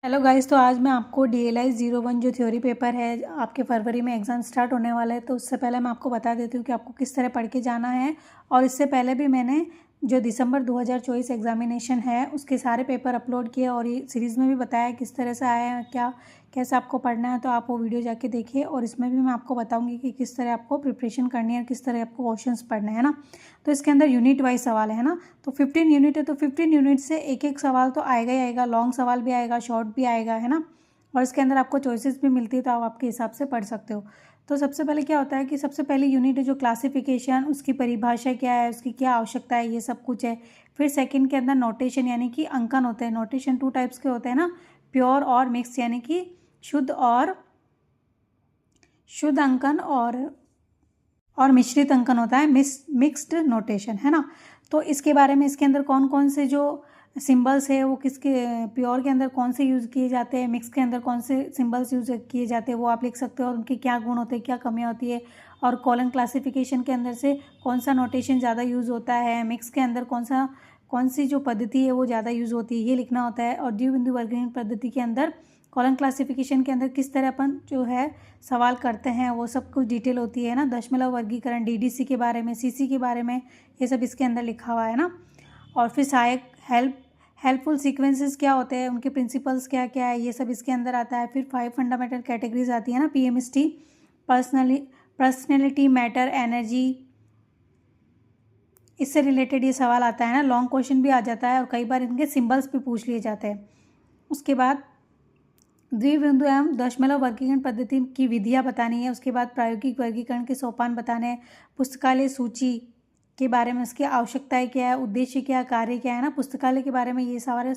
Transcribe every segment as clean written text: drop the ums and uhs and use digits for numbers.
Hello guys, तो आज मैं आपको DLI 01 जो थ्योरी पेपर है, आपके फरवरी में एग्ज़ाम स्टार्ट होने वाला है। तो उससे पहले मैं आपको बता देती हूँ कि आपको किस तरह पढ़ के जाना है। और इससे पहले भी मैंने जो दिसंबर 2024 एग्जामिनेशन है उसके सारे पेपर अपलोड किए और ये सीरीज़ में भी बताया किस तरह से आया है, क्या कैसे आपको पढ़ना है। तो आप वो वीडियो जाके देखिए और इसमें भी मैं आपको बताऊँगी कि किस तरह आपको प्रिपरेशन करनी है, किस तरह आपको क्वेश्चंस पढ़ने हैं ना। तो इसके अंदर यूनिट वाइज सवाल है ना। तो 15 यूनिट है, तो 15 यूनिट से एक एक सवाल तो आएगा ही आएगा, लॉन्ग सवाल भी आएगा, शॉर्ट भी आएगा, है ना। और इसके अंदर आपको चॉइसेस भी मिलती है, तो आप आपके हिसाब से पढ़ सकते हो। तो सबसे पहले क्या होता है कि सबसे पहली यूनिट है जो क्लासिफिकेशन, उसकी परिभाषा क्या है, उसकी क्या आवश्यकता है, ये सब कुछ है। फिर सेकंड के अंदर नोटेशन यानी कि अंकन होते हैं। नोटेशन 2 टाइप्स के होते हैं ना, प्योर और मिक्स, यानी कि शुद्ध अंकन और मिश्रित अंकन होता है, मिक्स्ड नोटेशन, है ना। तो इसके बारे में इसके अंदर कौन कौन से जो सिंबल्स है वो किसके, प्योर के अंदर कौन से यूज़ किए जाते हैं, मिक्स के अंदर कौन से सिंबल्स यूज़ किए जाते हैं, वो आप लिख सकते हो। और उनके क्या गुण होते हैं, क्या कमियाँ होती है। और कॉलन क्लासिफिकेशन के अंदर से कौन सा नोटेशन ज़्यादा यूज़ होता है, मिक्स के अंदर कौन सी जो पद्धति है वो ज़्यादा यूज़ होती है, ये लिखना होता है। और द्विबिंदु वर्गीकरण पद्धति के अंदर, कॉलन क्लासिफिकेशन के अंदर किस तरह अपन जो है सवाल करते हैं वो सब कुछ डिटेल होती है ना। दशमलव वर्गीकरण, DDC के बारे में, CC के बारे में, ये सब इसके अंदर लिखा हुआ है ना। और फिर सहायक हेल्पफुल सीक्वेंसेस क्या होते हैं, उनके प्रिंसिपल्स क्या क्या है, ये सब इसके अंदर आता है। फिर 5 फंडामेंटल कैटेगरीज आती है ना, PMST, पर्सनैलिटी, मैटर, एनर्जी, इससे रिलेटेड ये सवाल आता है ना। लॉन्ग क्वेश्चन भी आ जाता है और कई बार इनके सिंबल्स भी पूछ लिए जाते हैं। उसके बाद द्विबिंदु एवं दशमलव वर्गीकरण पद्धति की विधियाँ बतानी है। उसके बाद प्रायोगिक वर्गीकरण के सोपान बताने हैं। पुस्तकालय सूची के बारे में, उसकी आवश्यकताएं क्या है, उद्देश्य क्या है, कार्य क्या है ना। पुस्तकालय के बारे में ये सवाल,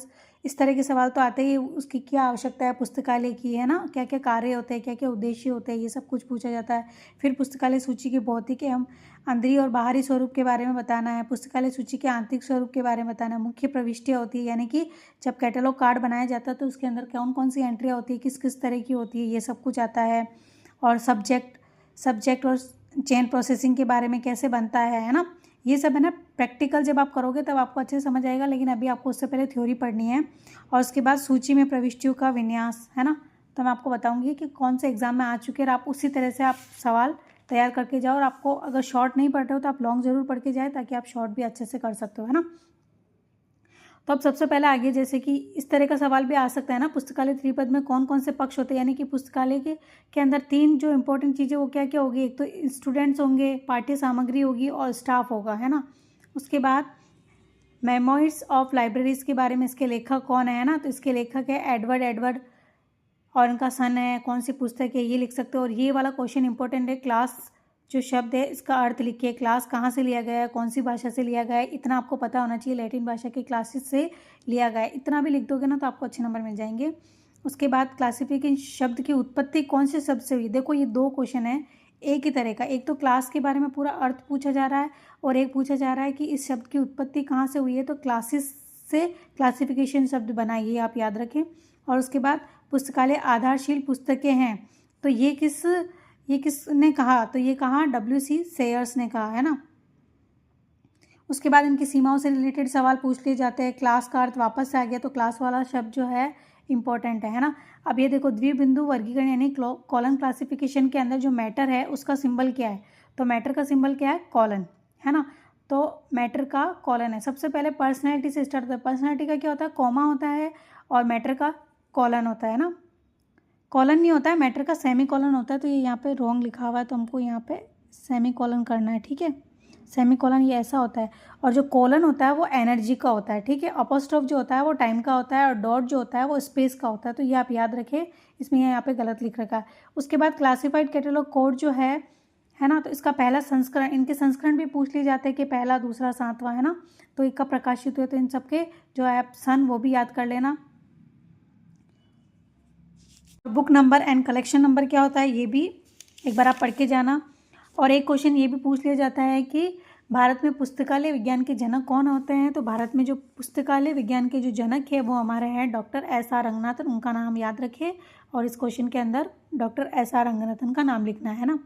इस तरह के सवाल तो आते ही, उसकी क्या आवश्यकता है पुस्तकालय की, है ना, क्या क्या कार्य होते हैं, क्या क्या उद्देश्य होते हैं, ये सब कुछ पूछा जाता है। फिर पुस्तकालय सूची के भौतिक एवं अंदरी और बाहरी स्वरूप के बारे में बताना है। पुस्तकालय सूची के आंतरिक स्वरूप के बारे में बताना है। मुख्य प्रविष्टियाँ होती है, यानी कि जब कैटलॉग कार्ड बनाया जाता है तो उसके अंदर कौन कौन सी एंट्रियाँ होती है, किस किस तरह की होती है, ये सब कुछ आता है। और सब्जेक्ट और चेन प्रोसेसिंग के बारे में कैसे बनता है ना। ये सब है ना, प्रैक्टिकल जब आप करोगे तब आपको अच्छे से समझ आएगा, लेकिन अभी आपको उससे पहले थ्योरी पढ़नी है। और उसके बाद सूची में प्रविष्टियों का विन्यास, है ना। तो मैं आपको बताऊंगी कि कौन से एग्जाम में आ चुके हैं और आप उसी तरह से आप सवाल तैयार करके जाओ। और आपको अगर शॉर्ट नहीं पढ़ रहे हो तो आप लॉन्ग जरूर पढ़ के जाए, ताकि आप शॉर्ट भी अच्छे से कर सकते हो, है ना। तो अब सबसे पहले आगे, जैसे कि इस तरह का सवाल भी आ सकता है ना, पुस्तकालय त्रिपद में कौन कौन से पक्ष होते हैं, यानी कि पुस्तकालय के अंदर 3 जो इंपॉर्टेंट चीज़ें वो क्या क्या होगी। एक तो स्टूडेंट्स होंगे, पाठ्य सामग्री होगी और स्टाफ होगा, है ना। उसके बाद मेमोइर्स ऑफ लाइब्रेरीज के बारे में, इसके लेखक कौन है ना। तो इसके लेखक है एडवर्ड और इनका सन है, कौन सी पुस्तक है, ये लिख सकते हो। और ये वाला क्वेश्चन इंपॉर्टेंट है, क्लास जो शब्द है इसका अर्थ लिखिए। क्लास कहाँ से लिया गया है, कौन सी भाषा से लिया गया है, इतना आपको पता होना चाहिए। लैटिन भाषा के क्लासेस से लिया गया है, इतना भी लिख दोगे ना तो आपको अच्छे नंबर मिल जाएंगे। उसके बाद क्लासिफिकेशन शब्द की उत्पत्ति कौन से शब्द से हुई। देखो ये 2 क्वेश्चन है एक ही तरह का। एक तो क्लास के बारे में पूरा अर्थ पूछा जा रहा है और एक पूछा जा रहा है कि इस शब्द की उत्पत्ति कहाँ से हुई है। तो क्लासेस से क्लासिफिकेशन शब्द बनाइए, आप याद रखें। और उसके बाद पुस्तकालय आधारशील पुस्तकें हैं, तो ये किसने कहा, तो ये कहा WC सेयर्स ने कहा, है ना। उसके बाद इनकी सीमाओं से रिलेटेड सवाल पूछ लिए जाते हैं। क्लास का अर्थ वापस से आ गया, तो क्लास वाला शब्द जो है इंपॉर्टेंट है ना। अब ये देखो, द्विबिंदु वर्गीकरण यानी कॉलन क्लासिफिकेशन के अंदर जो मैटर है उसका सिंबल क्या है। तो मैटर का सिंबल क्या है, कॉलन, है ना। तो मैटर का कॉलन है। सबसे पहले पर्सनैलिटी से स्टार्ट होता है। पर्सनैलिटी का क्या होता है, कॉमा होता है, और मैटर का कॉलन होता है ना। कॉलन नहीं होता है, मैटर का सेमी कॉलन होता है। तो ये यहाँ पे रॉन्ग लिखा हुआ है, तो हमको यहाँ पे सेमी कॉलन करना है, ठीक है। सेमी कॉलन ये ऐसा होता है। और जो कॉलन होता है वो एनर्जी का होता है, ठीक है। अपोस्ट्रोफ जो होता है वो टाइम का होता है और डॉट जो होता है वो स्पेस का होता है। तो ये आप याद रखें, इसमें यहाँ पे गलत लिख रखा है। उसके बाद क्लासिफाइड कैटलॉग कोड जो है ना। तो इसका पहला संस्करण, इनके संस्करण भी पूछ लिए जाते हैं कि पहला, दूसरा, 7वां, है ना। तो एक का प्रकाशित हुए, तो इन सबके जो है सन वो भी याद कर लेना। Book number and collection number क्या होता है ये भी एक बार आप पढ़ के जाना। और एक क्वेश्चन ये भी पूछ लिया जाता है कि भारत में पुस्तकालय विज्ञान के जनक कौन होते हैं। तो भारत में जो पुस्तकालय विज्ञान के जो जनक है वो हमारे हैं डॉक्टर SR रंगनाथन, उनका नाम याद रखिए। और इस क्वेश्चन के अंदर डॉक्टर SR रंगनाथन का नाम लिखना है ना।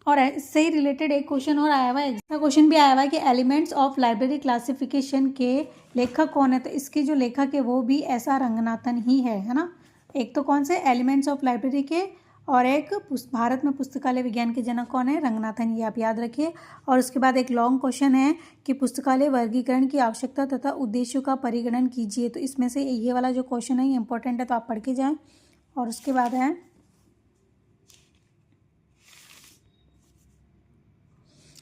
और इससे ही रिलेटेड एक क्वेश्चन और आया हुआ है, एग्जाम क्वेश्चन भी आया हुआ है कि एलिमेंट्स ऑफ लाइब्रेरी क्लासिफिकेशन के लेखक कौन है। तो इसकी जो लेखक है वो भी एस.आर. रंगनाथन ही है ना। एक तो कौन से एलिमेंट्स ऑफ लाइब्रेरी के, और एक भारत में पुस्तकालय विज्ञान के जनक कौन है, रंगनाथन, ये आप याद रखिए। और उसके बाद एक लॉन्ग क्वेश्चन है कि पुस्तकालय वर्गीकरण की आवश्यकता तथा उद्देश्यों का परिगणन कीजिए। तो इसमें से ये वाला जो क्वेश्चन है ये इंपॉर्टेंट है, तो आप पढ़ के जाएँ। और उसके बाद है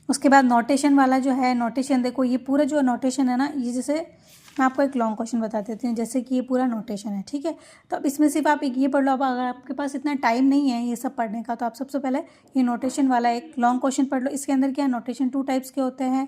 उसके बाद नोटेशन वाला जो है, नोटेशन देखो ये पूरा जो नोटेशन है ना, ये जैसे मैं आपको एक लॉन्ग क्वेश्चन बता देती हूँ, जैसे कि ये पूरा नोटेशन है, ठीक है। तो अब इसमें सिर्फ आप एक ये पढ़ लो। अब अगर आपके पास इतना टाइम नहीं है ये सब पढ़ने का, तो आप सबसे पहले ये नोटेशन वाला एक लॉन्ग क्वेश्चन पढ़ लो। इसके अंदर क्या है, नोटेशन 2 टाइप्स के होते हैं,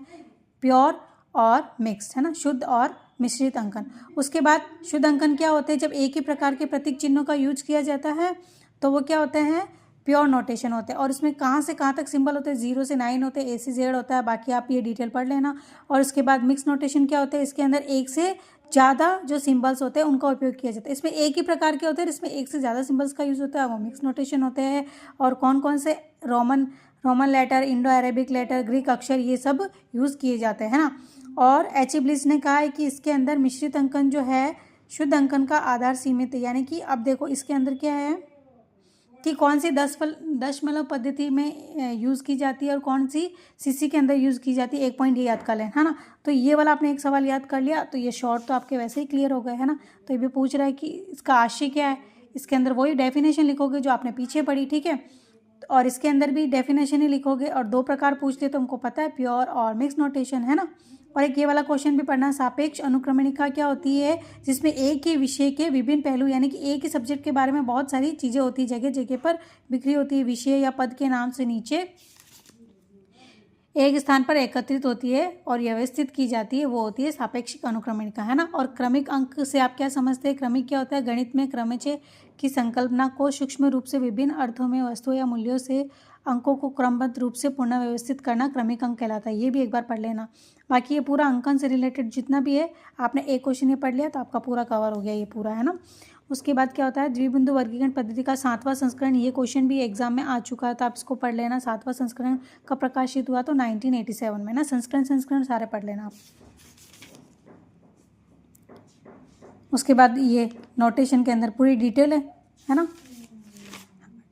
प्योर और मिक्स्ड, है ना, शुद्ध और मिश्रित अंकन। उसके बाद शुद्ध अंकन क्या होते हैं, जब एक ही प्रकार के प्रतीक चिन्हों का यूज किया जाता है तो वो क्या होते हैं, प्योर नोटेशन होते हैं। और इसमें कहाँ से कहाँ तक सिंबल होते हैं, 0 से 9 होते हैं, A से Z होता है, बाकी आप ये डिटेल पढ़ लेना। और उसके बाद मिक्स नोटेशन क्या होता है, इसके अंदर एक से ज़्यादा जो सिंबल्स होते हैं उनका उपयोग किया जाता है। इसमें एक ही प्रकार के होते हैं, इसमें एक से ज़्यादा सिंबल्स का यूज़ होता है, वो मिक्स नोटेशन होते हैं। और कौन कौन से, Roman letter, Indo Arabic letter, Greek अक्षर, ये सब यूज़ किए जाते हैं ना। और H. ब्लिस ने कहा है कि इसके अंदर मिश्रित अंकन जो है शुद्ध अंकन का आधार सीमित है। यानी कि अब देखो इसके अंदर क्या है कि कौन सी दशमलव पद्धति में यूज़ की जाती है और कौन सी सीसी के अंदर यूज़ की जाती है। एक पॉइंट ये याद कर लें, है ना। तो ये वाला आपने एक सवाल याद कर लिया, तो ये शॉर्ट तो आपके वैसे ही क्लियर हो गए, है ना। तो ये भी पूछ रहा है कि इसका आशय क्या है, इसके अंदर वही डेफिनेशन लिखोगे जो आपने पीछे पढ़ी, ठीक है। और इसके अंदर भी डेफिनेशन ही लिखोगे। और 2 प्रकार पूछते तो हमको पता है, प्योर और मिक्स नोटेशन, है ना। और एक ये वाला क्वेश्चन भी पढ़ना, सापेक्ष अनुक्रमणिका क्या होती है, जिसमें एक ही विषय के विभिन्न पहलू, यानी कि एक ही सब्जेक्ट के बारे में बहुत सारी चीज़ें होती है, जगह जगह पर बिखरी होती है, विषय या पद के नाम से नीचे एक स्थान पर एकत्रित होती है और व्यवस्थित की जाती है, वो होती है सापेक्षिक अनुक्रमणिका, है ना। और क्रमिक अंक से आप क्या समझते हैं, क्रमिक क्या होता है, गणित में क्रमचय की संकल्पना को सूक्ष्म रूप से विभिन्न अर्थों में वस्तुओं या मूल्यों से अंकों को क्रमबद्ध रूप से पुनः व्यवस्थित करना क्रमिक अंक कहलाता है। ये भी एक बार पढ़ लेना। बाकी ये पूरा अंकन से रिलेटेड जितना भी है, आपने एक क्वेश्चन ये पढ़ लिया तो आपका पूरा कवर हो गया ये पूरा, है ना। उसके बाद क्या होता है, द्विबिंदु वर्गीकरण पद्धति का 7वां संस्करण, ये क्वेश्चन भी एग्जाम में आ चुका है, तो आप इसको पढ़ लेना। 7वां संस्करण कब प्रकाशित हुआ, तो 1987 में ना। संस्करण सारे पढ़ लेना आप। उसके बाद ये नोटेशन के अंदर पूरी डिटेल है ना।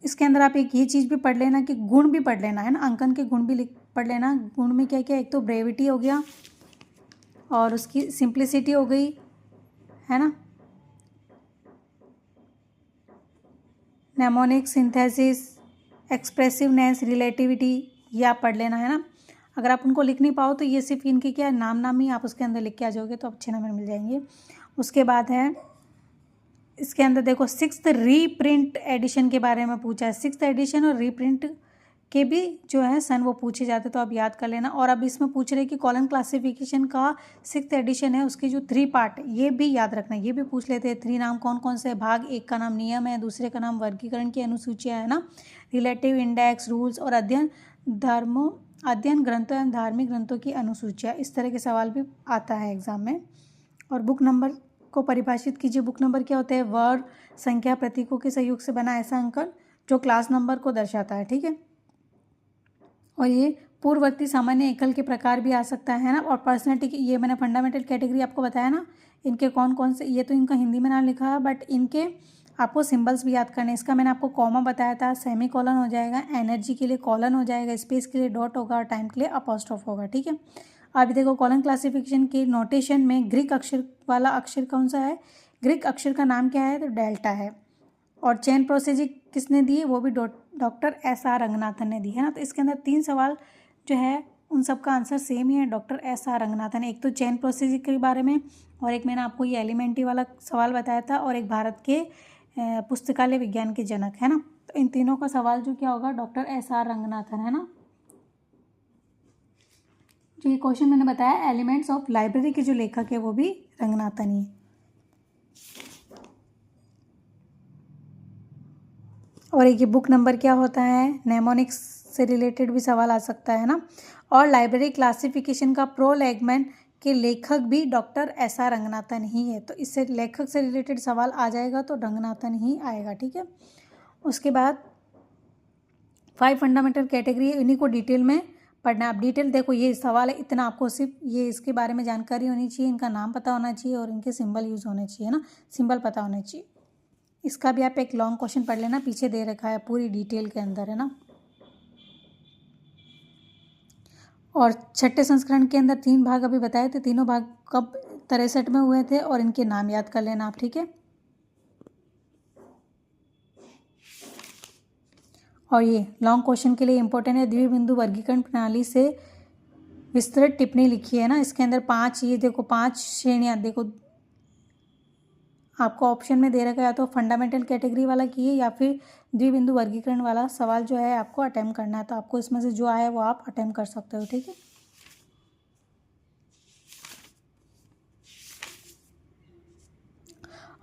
इसके अंदर आप एक ये चीज़ भी पढ़ लेना कि गुण भी पढ़ लेना, है ना। अंकन के गुण भी पढ़ लेना। गुण में क्या क्या, एक तो ब्रेविटी हो गया और उसकी सिंप्लिसिटी हो गई, है ना, नेमोनिक, सिंथेसिस, एक्सप्रेसिवनेस, रिलेटिविटी, ये आप पढ़ लेना, है ना। अगर आप उनको लिख नहीं पाओ तो ये सिर्फ इनके क्या नाम ही आप उसके अंदर लिख के आ जाओगे तो अच्छे नंबर मिल जाएंगे। उसके बाद है इसके अंदर देखो 6th रीप्रिंट एडिशन के बारे में पूछा है। 6th एडिशन और रीप्रिंट के भी जो है सन वो पूछे जाते, तो आप याद कर लेना। और अब इसमें पूछ रहे कि कॉलम क्लासिफिकेशन का 6th एडिशन है, उसके जो 3 पार्ट, ये भी याद रखना, ये भी पूछ लेते हैं। 3 नाम कौन कौन से, भाग 1 का नाम नियम है, दूसरे का नाम वर्गीकरण की अनुसूचियाँ, है ना, रिलेटिव इंडेक्स, रूल्स, और अध्ययन ग्रंथों एवं धार्मिक ग्रंथों की अनुसूचियाँ। इस तरह के सवाल भी आता है एग्जाम में। और बुक नंबर को परिभाषित कीजिए। बुक नंबर क्या होता है, वर्ड, संख्या, प्रतीकों के सहयोग से बना ऐसा अंकन जो क्लास नंबर को दर्शाता है, ठीक है। और ये पूर्ववर्ती सामान्य एकल के प्रकार भी आ सकता है ना। और पर्सनैलिटी की, ये मैंने फंडामेंटल कैटेगरी आपको बताया ना, इनके कौन कौन से, ये तो इनका हिंदी में नाम लिखा है, बट इनके आपको सिंबल्स भी याद करने। इसका मैंने आपको कॉमा बताया था, सेमी कॉलन हो जाएगा, एनर्जी के लिए कॉलन हो जाएगा, स्पेस के लिए डॉट होगा और टाइम के लिए अपॉस्ट्रोफ होगा, ठीक है। अभी देखो कॉलन क्लासिफिकेशन के नोटेशन में ग्रीक अक्षर वाला अक्षर कौन सा है, ग्रीक अक्षर का नाम क्या है, तो डेल्टा है। और चेन प्रोसेसिंग किसने दी है, वो भी डॉक्टर S.R. रंगनाथन ने दी, है ना। तो इसके अंदर 3 सवाल जो है उन सब का आंसर सेम ही है, डॉक्टर S.R. रंगनाथन। एक तो चेन प्रोसेसिंग के बारे में, और एक मैंने आपको ये एलिमेंट्री वाला सवाल बताया था, और एक भारत के पुस्तकालय विज्ञान के जनक, है ना। तो इन तीनों का सवाल जो क्या होगा, डॉक्टर S.R. रंगनाथन, है ना। जो ये क्वेश्चन मैंने बताया एलिमेंट्स ऑफ लाइब्रेरी के जो लेखक है वो भी रंगनाथन ही है। और एक ये बुक नंबर क्या होता है, नेमोनिक्स से रिलेटेड भी सवाल आ सकता है ना। और लाइब्रेरी क्लासिफिकेशन का प्रोलेगमेंट के लेखक भी डॉक्टर S.R. रंगनाथन ही है। तो इससे लेखक से रिलेटेड सवाल आ जाएगा तो रंगनाथन ही आएगा, ठीक है। उसके बाद 5 फंडामेंटल कैटेगरी है, इन्हीं को डिटेल में पढ़ना है। आप डिटेल देखो, ये सवाल है इतना, आपको सिर्फ ये इसके बारे में जानकारी होनी चाहिए, इनका नाम पता होना चाहिए और इनके सिंबल यूज़ होने चाहिए ना, सिंबल पता होने चाहिए। इसका भी आप एक लॉन्ग क्वेश्चन पढ़ लेना, पीछे दे रखा है पूरी डिटेल के अंदर, है ना। और छठे संस्करण के अंदर 3 भाग अभी बताए थे, तीनों भाग कब 63 में हुए थे और इनके नाम याद कर लेना आप, ठीक है। और ये लॉन्ग क्वेश्चन के लिए इंपॉर्टेंट है, द्विबिंदु वर्गीकरण प्रणाली से विस्तृत टिप्पणी लिखी है ना। इसके अंदर 5, ये देखो 5 श्रेणियाँ, देखो आपको ऑप्शन में दे रखा है, या तो फंडामेंटल कैटेगरी वाला किए या फिर द्विबिंदु वर्गीकरण वाला सवाल जो है आपको अटेम्प्ट करना है। तो आपको इसमें से जो आए वो आप अटेम्प्ट कर सकते हो, ठीक है।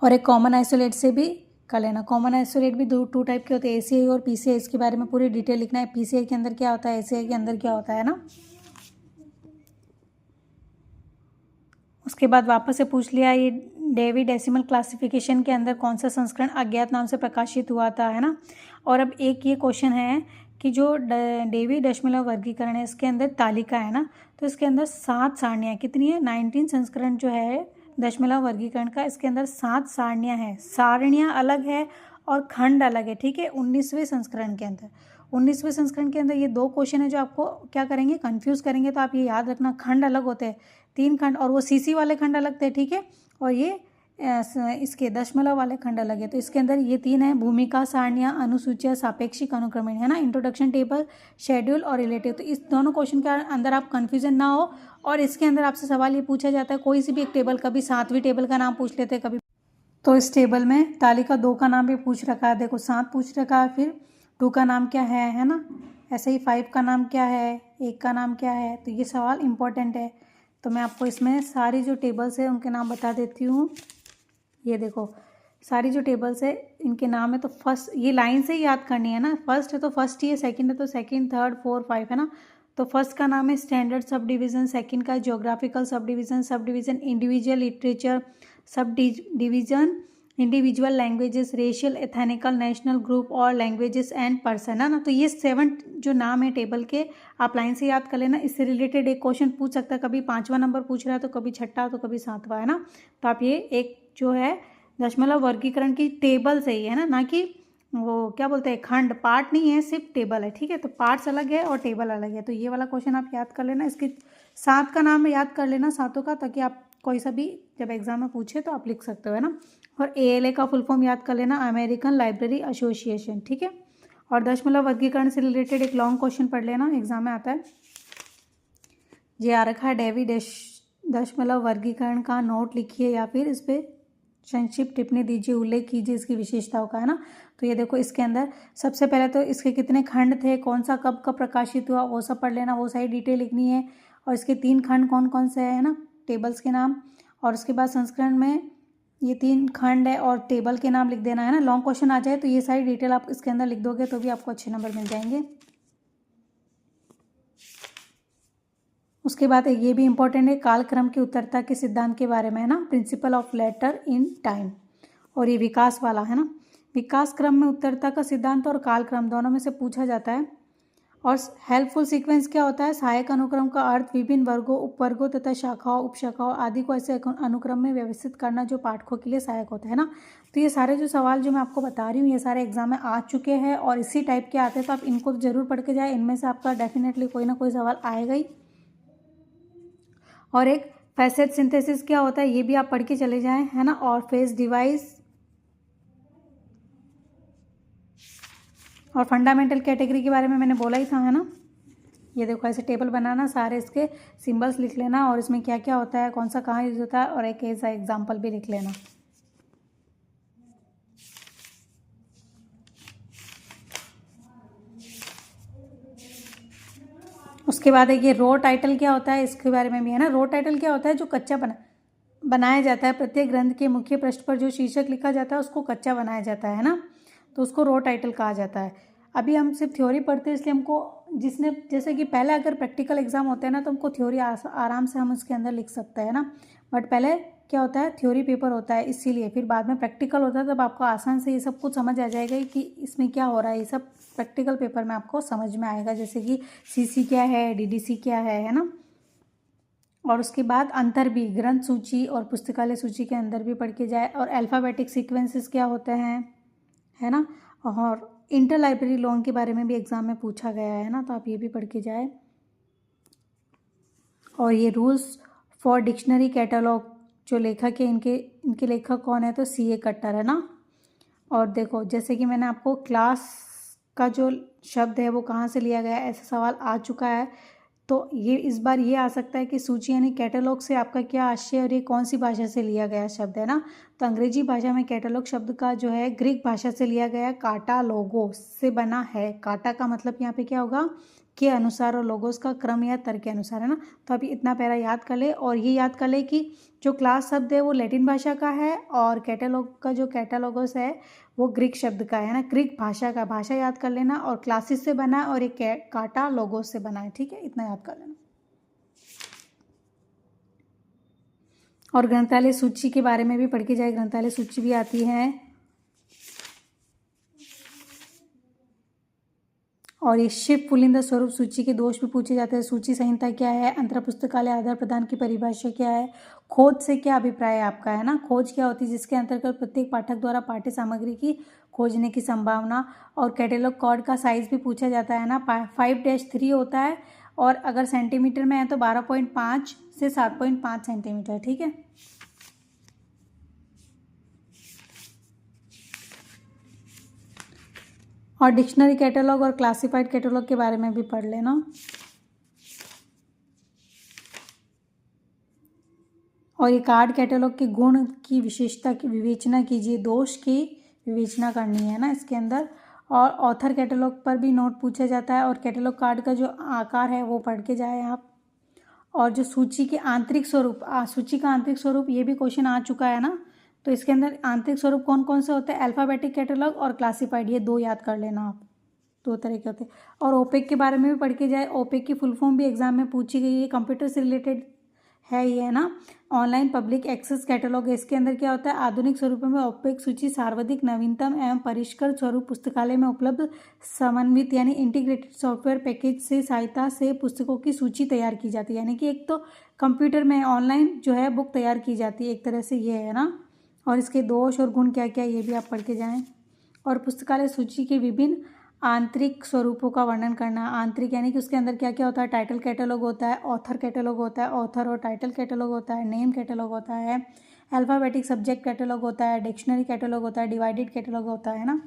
और एक कॉमन आइसोलेट से भी कर लेना। कॉमन आइसोलेट भी टू टाइप के होते हैं, एसीआई और पीसीआई। इसके बारे में पूरी डिटेल लिखना है, पीसीआई के अंदर क्या होता है, एसीआई के अंदर क्या होता है ना। उसके बाद वापस से पूछ लिया, ये डेवी डेसिमल क्लासिफिकेशन के अंदर कौन सा संस्करण अज्ञात नाम से प्रकाशित हुआ था, है ना। और अब एक ये क्वेश्चन है कि जो डेवी दशमलव वर्गीकरण है, इसके अंदर तालिका है ना, तो इसके अंदर 7 सारणियाँ कितनी है, 19 संस्करण जो है दशमलव वर्गीकरण का, इसके अंदर 7 सारणियाँ हैं। सारणियाँ अलग है और खंड अलग है, ठीक है। 19वें संस्करण के अंदर, 19वें संस्करण के अंदर ये 2 क्वेश्चन है जो आपको क्या करेंगे, कंफ्यूज करेंगे। तो आप ये याद रखना, खंड अलग होते हैं, 3 खंड, और वो सीसी वाले खंड अलग थे, ठीक है। और ये इसके दशमलव वाले खंड अलग है। तो इसके अंदर ये 3 है, भूमिका सारणियाँ, अनुसूचियाँ, सापेक्षिक अनुक्रमण, है ना, इंट्रोडक्शन टेबल, शेड्यूल और रिलेटिव। तो इस दोनों क्वेश्चन के अंदर आप कन्फ्यूजन ना हो। और इसके अंदर आपसे सवाल ये पूछा जाता है, कोई सी भी एक टेबल, कभी 7वीं टेबल का नाम पूछ लेते हैं, कभी। तो इस टेबल में तालिका 2 का नाम भी पूछ रखा है, देखो 7 पूछ रखा है, फिर 2 का नाम क्या है ना। ऐसे ही 5 का नाम क्या है, 1 का नाम क्या है। तो ये सवाल इम्पोर्टेंट है। तो मैं आपको इसमें सारी जो टेबल्स है उनके नाम बता देती हूँ। ये देखो सारी जो टेबल्स है इनके नाम है। तो फर्स्ट, ये लाइन से ही याद करनी है ना, फर्स्ट है तो फर्स्ट ही है, सेकंड है तो सेकंड, थर्ड, 4, 5, है ना। तो फर्स्ट का नाम है स्टैंडर्ड सब डिवीज़न, सेकंड का geographical sub division individual literature sub division, individual languages, racial, ethnical, national group और लैंग्वेजेस एंड पर्सन, है ना। तो ये 7 जो नाम है टेबल के, आप लाइन से याद कर लेना। इससे रिलेटेड एक क्वेश्चन पूछ सकता है, कभी 5वां नंबर पूछ रहा है, तो कभी 6ठा, तो कभी 7वां, है ना। तो आप ये एक जो है दशमलव वर्गीकरण की टेबल से ही, है ना कि वो क्या बोलते हैं, खंड, पार्ट नहीं है, सिर्फ टेबल है, ठीक है। तो पार्ट्स अलग है और टेबल अलग है। तो ये वाला क्वेश्चन आप याद कर लेना। इसके 7 का नाम याद कर लेना, 7 का, ताकि आप कोई सा भी जब एग्जाम में पूछे तो आप लिख सकते हो, है ना। और ALA का फुल फॉर्म याद कर लेना, अमेरिकन लाइब्रेरी एसोसिएशन, ठीक है। और दशमलव वर्गीकरण से रिलेटेड एक लॉन्ग क्वेश्चन पढ़ लेना, एग्जाम में आता है। ये आ रखा है, डेवी दशमलव वर्गीकरण का नोट लिखिए या फिर इस पर संक्षिप्त टिप्पणी दीजिए, उल्लेख कीजिए इसकी विशेषताओं का, है ना। तो ये देखो इसके अंदर सबसे पहले तो इसके कितने खंड थे, कौन सा कब कब प्रकाशित हुआ, वो सब पढ़ लेना, वो सारी डिटेल लिखनी है। और इसके 3 खंड कौन कौन से है ना, टेबल्स के नाम। और उसके बाद संस्करण में ये 3 खंड है और टेबल के नाम लिख देना, है ना। लॉन्ग क्वेश्चन आ जाए तो ये सारी डिटेल आप इसके अंदर लिख दोगे तो भी आपको अच्छे नंबर मिल जाएंगे। उसके बाद ये भी इंपॉर्टेंट है, कालक्रम की उत्तरता के सिद्धांत के बारे में, है ना, principle of letter in time. और ये विकास वाला, है ना, विकास क्रम में उत्तरता का सिद्धांत और कालक्रम दोनों में से पूछा जाता है। और हेल्पफुल सीक्वेंस क्या होता है, सहायक अनुक्रम का अर्थ विभिन्न वर्गों, उपवर्गों तथा शाखाओं, उपशाखाओं आदि को ऐसे अनुक्रम में व्यवस्थित करना जो पाठकों के लिए सहायक होता है ना। तो ये सारे जो सवाल जो मैं आपको बता रही हूँ, ये सारे एग्जाम में आ चुके हैं और इसी टाइप के आते हैं। तो आप इनको तो जरूर पढ़ के जाए, इनमें से आपका डेफिनेटली कोई ना कोई सवाल आएगा ही। और एक फैसेट सिंथेसिस क्या होता है, ये भी आप पढ़ के चले जाएं, है ना। और फेज डिवाइस और फंडामेंटल कैटेगरी के बारे में मैंने बोला ही था, है ना। ये देखो ऐसे टेबल बनाना, सारे इसके सिंबल्स लिख लेना और इसमें क्या क्या होता है, कौन सा कहाँ यूज होता है, और एक ऐसा एग्जाम्पल भी लिख लेना। उसके बाद एक ये रो टाइटल क्या होता है, इसके बारे में भी, है ना। रो टाइटल क्या होता है, जो कच्चा बनाया जाता है, प्रत्येक ग्रंथ के मुख्य पृष्ठ पर जो शीर्षक लिखा जाता है उसको कच्चा बनाया जाता है ना, तो उसको रो टाइटल कहा जाता है। अभी हम सिर्फ थ्योरी पढ़ते हैं, इसलिए हमको जिसने, जैसे कि पहले अगर प्रैक्टिकल एग्जाम होते हैं ना तो हमको थ्योरी आराम से हम उसके अंदर लिख सकते हैं ना, बट पहले क्या होता है, थ्योरी पेपर होता है, इसीलिए फिर बाद में प्रैक्टिकल होता है, तब आपको आसान से ये सब कुछ समझ आ जाएगा कि इसमें क्या हो रहा है। ये सब प्रैक्टिकल पेपर में आपको समझ में आएगा, जैसे कि सीसी क्या है, डीडीसी क्या है ना। और उसके बाद अंतर भी ग्रंथ सूची और पुस्तकालय सूची के अंदर भी पढ़ के जाए, और अल्फ़ाबेटिक सीक्वेंसेस क्या होते हैं, है ना। और इंटर लाइब्रेरी लोन के बारे में भी एग्ज़ाम में पूछा गया है ना, तो आप ये भी पढ़ के जाए। और ये रूल्स फॉर डिक्शनरी कैटलॉग जो लेखक है, इनके लेखक कौन है, तो सीए कट्टर है ना। और देखो जैसे कि मैंने आपको क्लास का जो शब्द है वो कहाँ से लिया गया है, ऐसा सवाल आ चुका है, तो ये इस बार ये आ सकता है कि सूची यानी कैटलॉग से आपका क्या आशय, और ये कौन सी भाषा से लिया गया शब्द है ना। तो अंग्रेजी भाषा में कैटलॉग शब्द का जो है ग्रीक भाषा से लिया गया काटा लोगोस से बना है। काटा का मतलब यहाँ पे क्या होगा, के अनुसार, और लोगोस का क्रम या तर्क के अनुसार है ना। तो अभी इतना पैरा याद कर ले, और ये याद कर ले कि जो क्लास शब्द है वो लैटिन भाषा का है, और कैटलॉग का जो कैटालोगोस है वो ग्रीक शब्द का है ना, ग्रीक भाषा का। भाषा याद कर लेना, और क्लासिस से बना है, और एक काटा लोगोस से बना है, ठीक है, इतना याद कर लेना। और ग्रंथालय सूची के बारे में भी पढ़ के जाए, ग्रंथालय सूची भी आती है। और ये शिव पुलिंद स्वरूप सूची के दोष भी पूछे जाते हैं। सूची संहिता क्या है, अंतर पुस्तकालय आधार प्रदान की परिभाषा क्या है, खोज से क्या अभिप्राय है आपका, है ना। खोज क्या होती है, जिसके अंतर्गत प्रत्येक पाठक द्वारा पाठ्य सामग्री की खोजने की संभावना। और कैटेलॉग कॉर्ड का साइज भी पूछा जाता है ना, 5-3 होता है, और अगर सेंटीमीटर में है तो 12.5 से 7.5 सेंटीमीटर, ठीक है। और डिक्शनरी कैटलॉग और क्लासिफाइड कैटलॉग के बारे में भी पढ़ लेना। और ये कार्ड कैटलॉग के गुण की विशेषता की विवेचना कीजिए, दोष की विवेचना करनी है ना इसके अंदर। और ऑथर कैटलॉग पर भी नोट पूछा जाता है, और कैटलॉग कार्ड का जो आकार है वो पढ़ के जाए आप। और जो सूची के आंतरिक स्वरूप, सूची का आंतरिक स्वरूप ये भी क्वेश्चन आ चुका है ना, तो इसके अंदर आंतरिक स्वरूप कौन कौन से होते हैं, अल्फ़ाबेटिक कैटलॉग और क्लासिफाइड, ये 2 याद कर लेना आप, 2 तरह के होते हैं। और ओपेक के बारे में भी पढ़ के जाए, ओपेक की फुल फॉर्म भी एग्जाम में पूछी गई है, कंप्यूटर से रिलेटेड है ये, है ना। ऑनलाइन पब्लिक एक्सेस कैटलॉग है, इसके अंदर क्या होता है, आधुनिक स्वरूप में ओपेक सूची सर्वाधिक नवीनतम एवं परिष्कृत स्वरूप पुस्तकालय में उपलब्ध समन्वित यानी इंटीग्रेटेड सॉफ्टवेयर पैकेज से सहायता से पुस्तकों की सूची तैयार की जाती है। यानी कि एक तो कंप्यूटर में ऑनलाइन जो है बुक तैयार की जाती है, एक तरह से ये है ना। और इसके दोष और गुण क्या क्या ये भी आप पढ़ के जाएँ। और पुस्तकालय सूची के विभिन्न आंतरिक स्वरूपों का वर्णन करना। आंतरिक यानी कि उसके अंदर क्या क्या होता है, टाइटल कैटलॉग होता है, ऑथर कैटलॉग होता है, ऑथर और टाइटल कैटलॉग होता है, नेम कैटलॉग होता है, अल्फ़ाबेटिक सब्जेक्ट कैटलॉग होता है, डिक्शनरी कैटलॉग होता है, डिवाइडेड कैटलॉग होता है ना।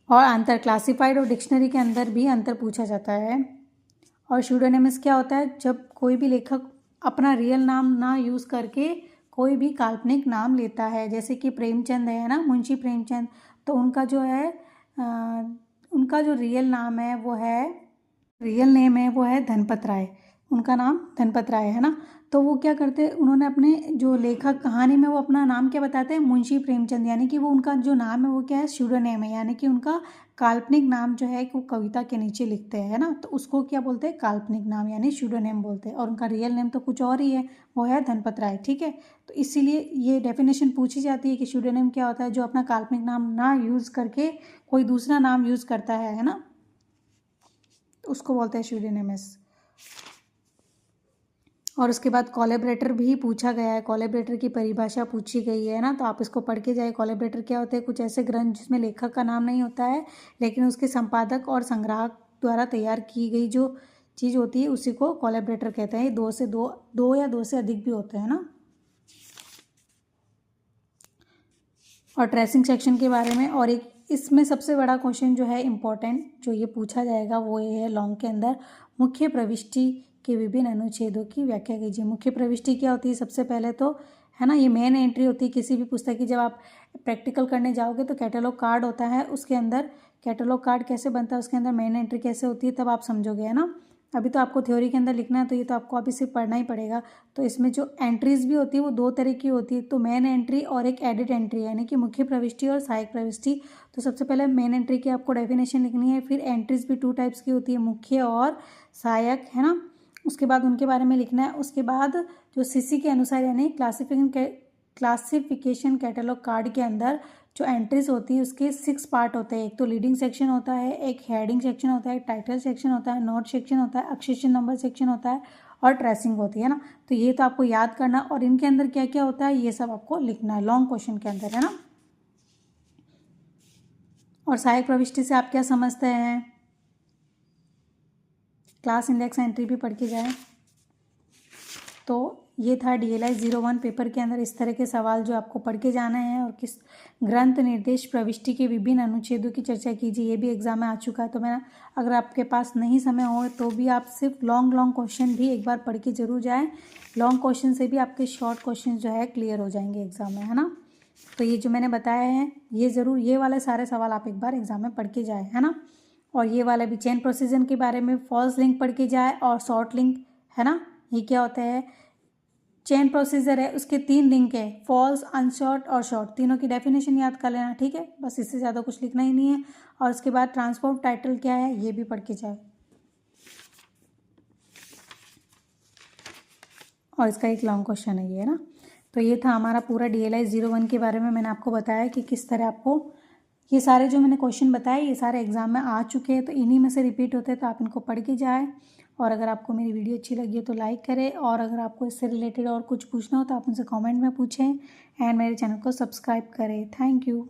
और अंतर क्लासिफाइड और डिक्शनरी के अंदर भी अंतर पूछा जाता है। और स्यूडोनिमस क्या होता है, जब कोई भी लेखक अपना रियल नाम ना यूज़ करके कोई भी काल्पनिक नाम लेता है, जैसे कि प्रेमचंद है ना, मुंशी प्रेमचंद, तो उनका जो है उनका जो रियल नाम है वो है, रियल नेम है वो है धनपत राय, उनका नाम धनपत राय है ना। तो वो क्या करते हैं, उन्होंने अपने जो लेखक कहानी में वो अपना नाम क्या बताते हैं, मुंशी प्रेमचंद, यानी कि वो उनका जो नाम है वो क्या है, स्यूडोनेम है, यानी कि उनका काल्पनिक नाम जो है कि वो कविता के नीचे लिखते हैं ना, तो उसको क्या बोलते हैं, काल्पनिक नाम यानी स्यूडोनेम बोलते हैं। और उनका रियल नेम तो कुछ और ही है, वो है धनपत राय, ठीक है। तो इसीलिए ये डेफिनेशन पूछी जाती है कि स्यूडोनेम क्या होता है, जो अपना काल्पनिक नाम ना यूज़ करके कोई दूसरा नाम यूज़ करता है ना, उसको बोलते हैं स्यूडोनिमस। और उसके बाद कोलैबोरेटर भी पूछा गया है, कोलैबोरेटर की परिभाषा पूछी गई है ना, तो आप इसको पढ़ के जाए। कोलैबोरेटर क्या होते हैं, कुछ ऐसे ग्रंथ जिसमें लेखक का नाम नहीं होता है, लेकिन उसके संपादक और संग्राहक द्वारा तैयार की गई जो चीज़ होती है उसी को कोलैबोरेटर कहते हैं। 2 या 2 से अधिक भी होते हैं ना। और ट्रेसिंग सेक्शन के बारे में, और एक इसमें सबसे बड़ा क्वेश्चन जो है इम्पोर्टेंट जो ये पूछा जाएगा वो ये है, लॉन्ग के अंदर मुख्य प्रविष्टि के विभिन्न अनुच्छेदों की व्याख्या कीजिए। मुख्य प्रविष्टि क्या होती है, सबसे पहले तो है ना, ये मेन एंट्री होती है किसी भी पुस्तक की। जब आप प्रैक्टिकल करने जाओगे तो कैटलॉग कार्ड होता है, उसके अंदर कैटलॉग कार्ड कैसे बनता है, उसके अंदर मेन एंट्री कैसे होती है, तब आप समझोगे, है ना। अभी तो आपको थ्योरी के अंदर लिखना है, तो ये तो आपको अभी सिर्फ पढ़ना ही पड़ेगा। तो इसमें जो एंट्रीज भी होती है वो 2 तरह की होती है, तो मेन एंट्री और एक एडिट एंट्री, यानी कि मुख्य प्रविष्टि और सहायक प्रविष्टि। तो सबसे पहले मेन एंट्री की आपको डेफिनेशन लिखनी है, फिर एंट्रीज भी 2 टाइप्स की होती है, मुख्य और सहायक, है ना। उसके बाद उनके बारे में लिखना है। उसके बाद जो सीसी के अनुसार यानी क्लासिफिकेशन कैटलॉग कार्ड के अंदर जो एंट्रीज होती है उसके 6 पार्ट होते हैं। एक तो लीडिंग सेक्शन होता है, एक हेडिंग सेक्शन होता है, एक टाइटल सेक्शन होता है, नोट सेक्शन होता है, एक्सेशन नंबर सेक्शन होता है और ट्रेसिंग होती है ना। तो ये तो आपको याद करना, और इनके अंदर क्या क्या होता है ये सब आपको लिखना है लॉन्ग क्वेश्चन के अंदर, है ना। और सहायक प्रविष्टि से आप क्या समझते हैं, क्लास इंडेक्स एंट्री भी पढ़ के जाए। तो ये था DLI 01 पेपर के अंदर इस तरह के सवाल जो आपको पढ़ के जाना है। और किस ग्रंथ निर्देश प्रविष्टि के विभिन्न अनुच्छेदों की चर्चा कीजिए, ये भी एग्जाम में आ चुका है। तो मैं अगर आपके पास नहीं समय हो तो भी आप सिर्फ लॉन्ग क्वेश्चन भी एक बार पढ़ के जरूर जाएँ। लॉन्ग क्वेश्चन से भी आपके शॉर्ट क्वेश्चन जो है क्लियर हो जाएंगे एग्जाम में, है ना। तो ये जो मैंने बताया है ये ज़रूर, ये वाले सारे सवाल आप एक बार एग्जाम में पढ़ के जाए, है ना। और ये वाला भी चेन प्रोसीजर के बारे में फॉल्स लिंक पढ़ के जाए और शॉर्ट लिंक, है ना। ये क्या होता है, चेन प्रोसीजर है उसके 3 लिंक है, फॉल्स, अनशॉर्ट और शॉर्ट, तीनों की डेफिनेशन याद कर लेना, ठीक है। बस इससे ज़्यादा कुछ लिखना ही नहीं है। और उसके बाद ट्रांसफॉर्म टाइटल क्या है ये भी पढ़ के जाए। और इसका एक लॉन्ग क्वेश्चन है ये, है ना। तो ये था हमारा पूरा DLI 01 के बारे में। मैंने आपको बताया कि किस तरह आपको ये सारे जो मैंने क्वेश्चन बताए ये सारे एग्जाम में आ चुके हैं, तो इन्हीं में से रिपीट होते हैं, तो आप इनको पढ़ के जाए। और अगर आपको मेरी वीडियो अच्छी लगी है तो लाइक करें, और अगर आपको इससे रिलेटेड और कुछ पूछना हो तो आप मुझसे कमेंट में पूछें, एंड मेरे चैनल को सब्सक्राइब करें। Thank you.